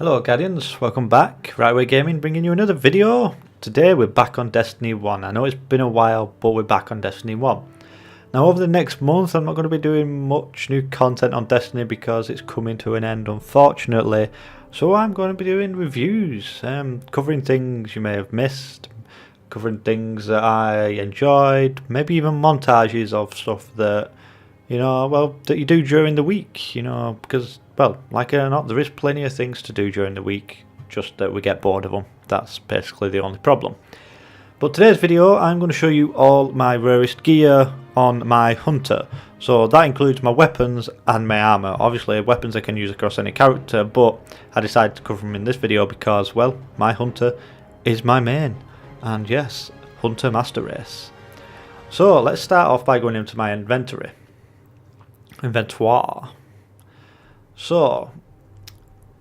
Hello Guardians, welcome back. Rightway Gaming bringing you another video. Today we're back on Destiny 1. I know it's been a while, but we're back on Destiny 1. Now over the next month I'm not going to be doing much new content on Destiny because it's coming to an end, unfortunately. So I'm going to be doing reviews, covering things you may have missed, covering things that I enjoyed, maybe even montages of stuff that, that you do during the week, because, well, like it or not, there is plenty of things to do during the week, just that we get bored of them. That's basically the only problem. But today's video, I'm going to show you all my rarest gear on my hunter. So that includes my weapons and my armor. Obviously, weapons I can use across any character, but I decided to cover them in this video because, well, my hunter is my main. And yes, Hunter Master Race. So let's start off by going into my inventory. Inventoire. So,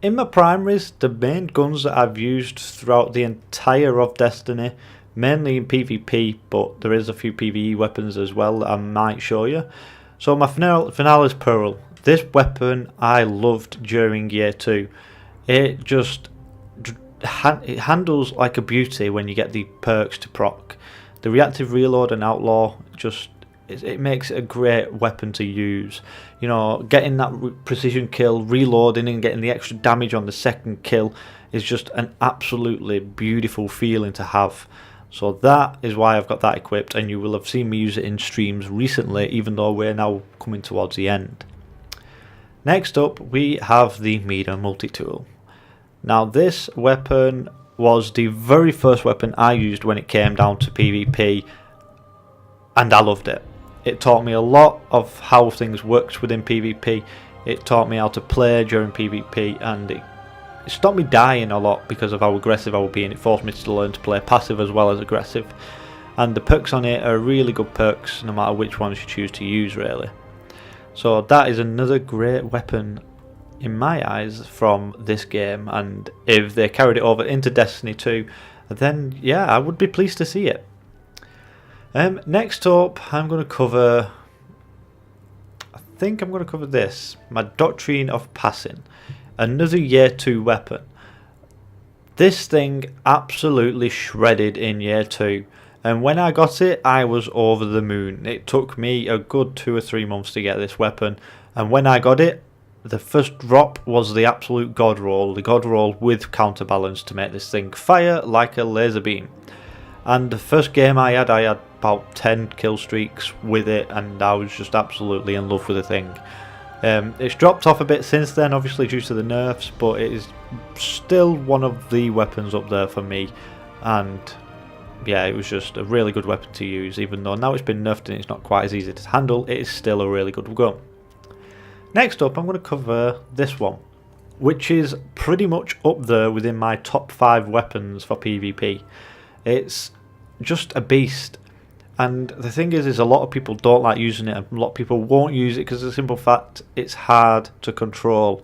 in my primaries, the main guns that I've used throughout the entire of Destiny, mainly in PvP, but there is a few PvE weapons as well that I might show you. So my Finale's Pearl. This weapon I loved during year 2. It just it handles like a beauty when you get the perks to proc. The reactive reload and outlaw it makes it a great weapon to use. Getting that precision kill, reloading and getting the extra damage on the second kill is just an absolutely beautiful feeling to have. So that is why I've got that equipped, and you will have seen me use it in streams recently, even though we're now coming towards the end. Next up we have the Meter Multi-Tool. Now this weapon was the very first weapon I used when it came down to PvP, and I loved it. It taught me a lot of how things worked within PvP. It taught me how to play during PvP, and it stopped me dying a lot because of how aggressive I would be, and it forced me to learn to play passive as well as aggressive. And the perks on it are really good perks, no matter which ones you choose to use, really. So that is another great weapon in my eyes from this game, and if they carried it over into Destiny 2, then yeah, I would be pleased to see it. Next up, I'm going to cover, this, my Doctrine of Passing, another year 2 weapon. This thing absolutely shredded in year 2, and when I got it, I was over the moon. It took me a good 2 or 3 months to get this weapon, and when I got it, the first drop was the absolute god roll, the god roll with counterbalance to make this thing fire like a laser beam. And the first game I had about 10 kill streaks with it, and I was just absolutely in love with the thing. It's dropped off a bit since then, obviously due to the nerfs, but it is still one of the weapons up there for me. And yeah, it was just a really good weapon to use, even though now it's been nerfed and it's not quite as easy to handle, it is still a really good gun. Next up, I'm going to cover this one, which is pretty much up there within my top 5 weapons for PvP. It's just a beast, and the thing is a lot of people don't like using it, and a lot of people won't use it because of the simple fact it's hard to control.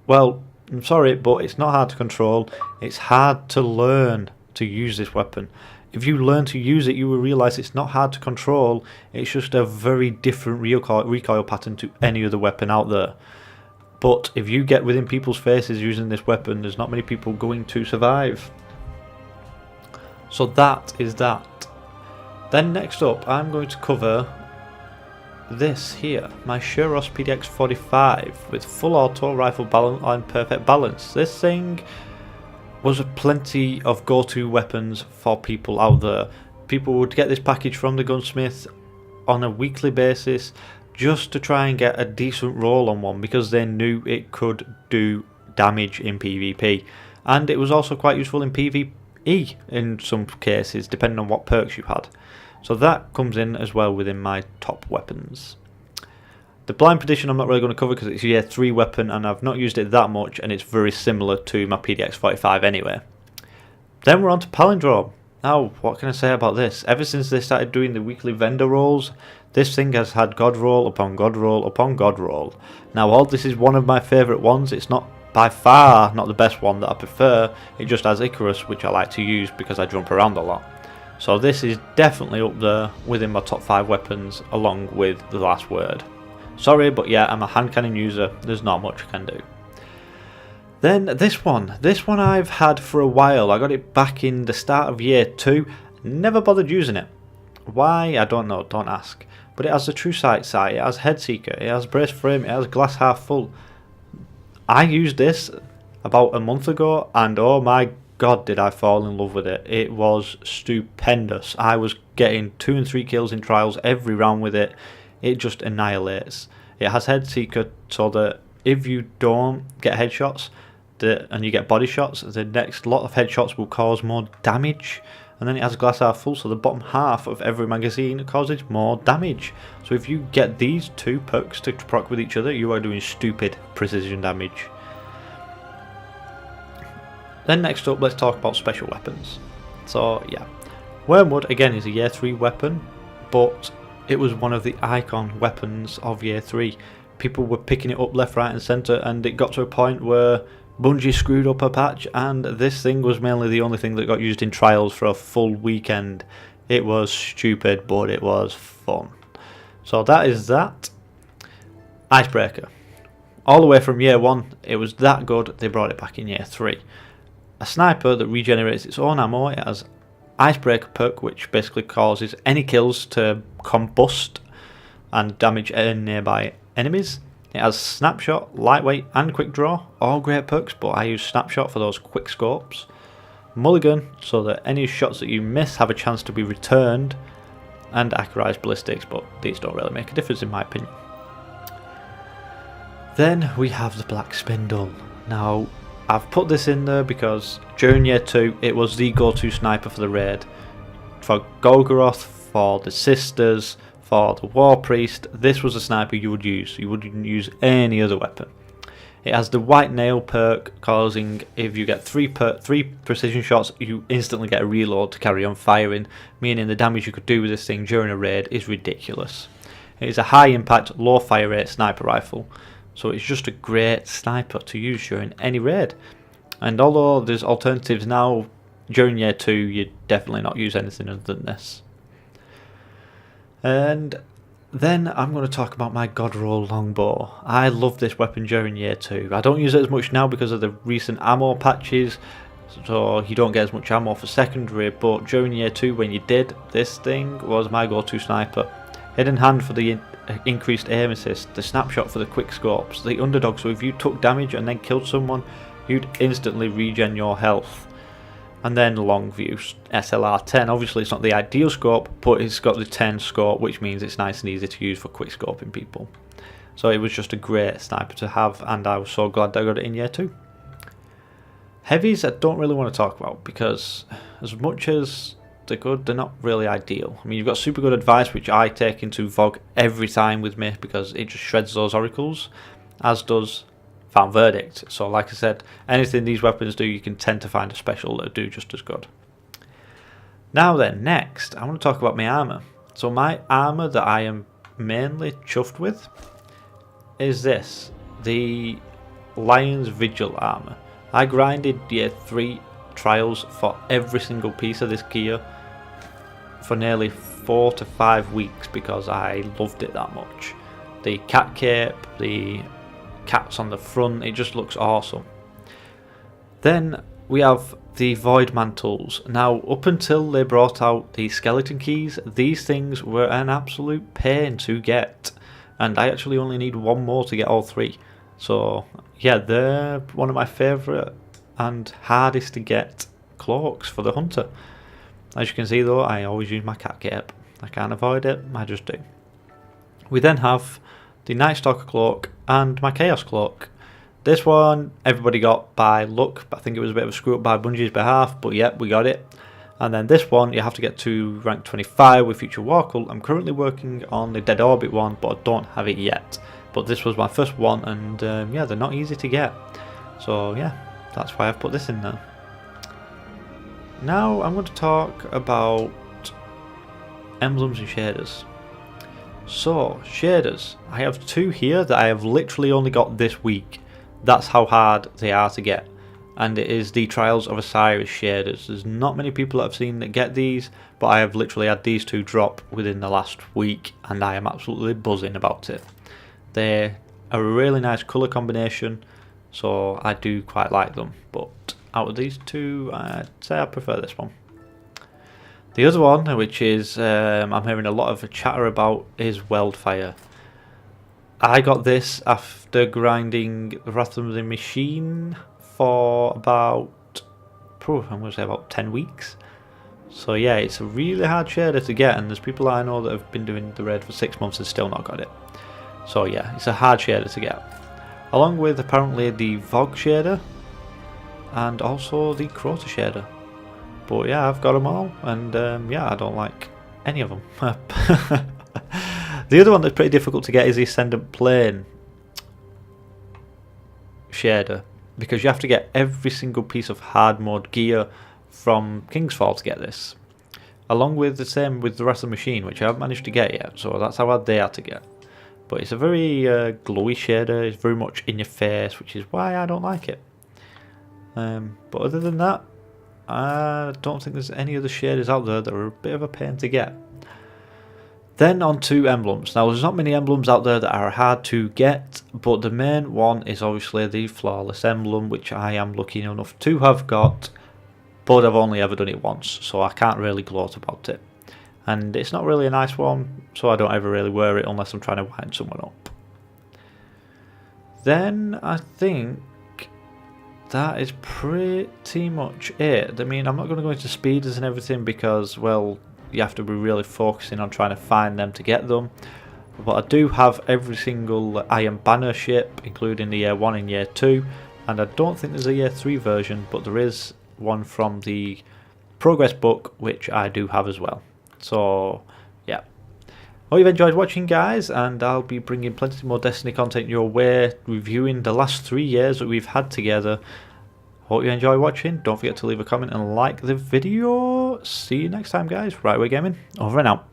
Well, I'm sorry, but it's not hard to control, it's hard to learn to use this weapon. If you learn to use it, you will realise it's not hard to control, it's just a very different recoil pattern to any other weapon out there. But if you get within people's faces using this weapon, there's not many people going to survive. So that is that. Then next up, I'm going to cover this here, my Rarest PDX-45 with full auto rifle balance and perfect balance. This thing was plenty of go-to weapons for people out there. People would get this package from the gunsmith on a weekly basis just to try and get a decent roll on one, because they knew it could do damage in PvP, and it was also quite useful in PvE in some cases, depending on what perks you had. So that comes in as well within my top weapons. The Blind Perdition I'm not really going to cover because it's a year 3 weapon and I've not used it that much, and it's very similar to my PDX-45 anyway. Then we're on to Palindrome. Now, what can I say about this? Ever since they started doing the weekly vendor rolls, this thing has had god roll upon god roll upon god roll. Now, while this is one of my favourite ones, it's not by far not the best one that I prefer. It just has Icarus, which I like to use because I jump around a lot. So this is definitely up there within my top 5 weapons, along with the Last Word. Sorry, but yeah, I'm a hand cannon user, there's not much I can do. Then this one I've had for a while. I got it back in the start of year 2, never bothered using it. Why? I don't know, don't ask. But it has the true sight, it has head seeker, it has brace frame, it has glass half full. I used this about a month ago and oh my god did I fall in love with it. It was stupendous. I was getting 2 and 3 kills in trials every round with it. It just annihilates. It has head seeker so that if you don't get headshots and you get body shots, the next lot of headshots will cause more damage. And then it has glass half full, so the bottom half of every magazine causes more damage. So if you get these 2 perks to proc with each other, you are doing stupid precision damage. Then next up, let's talk about special weapons. So yeah, Wormwood again is a year 3 weapon, but it was one of the icon weapons of year 3. People were picking it up left, right and centre, and it got to a point where Bungie screwed up a patch and this thing was mainly the only thing that got used in trials for a full weekend. It was stupid, but it was fun. So that is that. Icebreaker. All the way from year 1, it was that good, they brought it back in year 3. A sniper that regenerates its own ammo. It has Icebreaker perk, which basically causes any kills to combust and damage nearby enemies. It has Snapshot, Lightweight and Quick Draw, all great perks, but I use Snapshot for those quick scopes. Mulligan, so that any shots that you miss have a chance to be returned. And Accurized Ballistics, but these don't really make a difference in my opinion. Then we have the Black Spindle. Now, I've put this in there because during year 2 it was the go-to sniper for the raid. For Golgoroth, for the Sisters, for the War Priest, this was a sniper you would use. You wouldn't use any other weapon. It has the White Nail perk, causing if you get 3 precision shots, you instantly get a reload to carry on firing, meaning the damage you could do with this thing during a raid is ridiculous. It is a high impact, low fire rate sniper rifle, so it's just a great sniper to use during any raid. And although there's alternatives now, during year 2 you'd definitely not use anything other than this. And then I'm going to talk about my Godroll longbow. I love this weapon during year 2. I don't use it as much now because of the recent ammo patches, so you don't get as much ammo for secondary, but during year 2 when you did, this thing was my go-to sniper. Hidden Hand for the increased aim assist, the Snapshot for the quick scopes, the Underdog, so if you took damage and then killed someone, you'd instantly regen your health. And then Longview SLR 10, obviously it's not the ideal scope, but it's got the 10 scope, which means it's nice and easy to use for quick scoping people. So it was just a great sniper to have, and I was so glad that I got it in year 2. Heavies I don't really want to talk about, because as much as they're good, they're not really ideal. I mean, you've got super good advice, which I take into VOG every time with me, because it just shreds those oracles, as does Found Verdict. So like I said, anything these weapons do, you can tend to find a special that do just as good. Now then, next I want to talk about my armour. So my armour that I am mainly chuffed with is this, the Lion's Vigil armour. I grinded year 3 trials for every single piece of this gear for nearly 4 to 5 weeks because I loved it that much. The cat cape, the cats on the front, it just looks awesome. Then we have the Void Mantles. Now, up until they brought out the skeleton keys, these things were an absolute pain to get, and I actually only need 1 more to get all 3. So yeah, they're one of my favourite and hardest to get cloaks for the hunter. As you can see though, I always use my cat cape. I can't avoid it, I just do. We then have the Night Stalker cloak and my Chaos cloak. This one everybody got by luck, but I think it was a bit of a screw up by Bungie's behalf, but yep, we got it. And then this one you have to get to rank 25 with Future War Cult. I'm currently working on the Dead Orbit one, but I don't have it yet. But this was my first one, and yeah, they're not easy to get. So yeah, that's why I've put this in there. Now I'm going to talk about emblems and shaders. So, shaders. I have 2 here that I have literally only got this week. That's how hard they are to get. And it is the Trials of Osiris shaders. There's not many people that I've seen that get these, but I have literally had these 2 drop within the last week, and I am absolutely buzzing about it. They're a really nice colour combination, so I do quite like them. But out of these two, I'd say I prefer this one. The other one, which is I'm hearing a lot of chatter about, is Wildfire. I got this after grinding Wrath of the Machine for about, I'm going to say about 10 weeks. So yeah, it's a really hard shader to get, and there's people I know that have been doing the raid for 6 months and still not got it. So yeah, it's a hard shader to get. Along with apparently the Vogue shader and also the Crota shader. But yeah, I've got them all, and yeah, I don't like any of them. The other one that's pretty difficult to get is the Ascendant Plane shader, because you have to get every single piece of hard mode gear from Kingsfall to get this. Along with the same with the rest of the machine, which I haven't managed to get yet, so that's how hard they are to get. But it's a very glowy shader, it's very much in your face, which is why I don't like it. But other than that, I don't think there's any other shaders out there that are a bit of a pain to get. Then on to emblems. Now there's not many emblems out there that are hard to get, but the main one is obviously the Flawless emblem, which I am lucky enough to have got, but I've only ever done it once, so I can't really gloat about it. And it's not really a nice one, so I don't ever really wear it unless I'm trying to wind someone up. Then I think that is pretty much it. I mean, I'm not going to go into speeders and everything because, well, you have to be really focusing on trying to find them to get them. But I do have every single Iron Banner ship, including the Year 1 and Year 2. And I don't think there's a Year 3 version, but there is one from the Progress book, which I do have as well. So, yeah. Hope you've enjoyed watching, guys, and I'll be bringing plenty more Destiny content your way, reviewing the last 3 years that we've had together. Hope you enjoy watching. Don't forget to leave a comment and like the video. See you next time, guys. Right Way Gaming, over and out.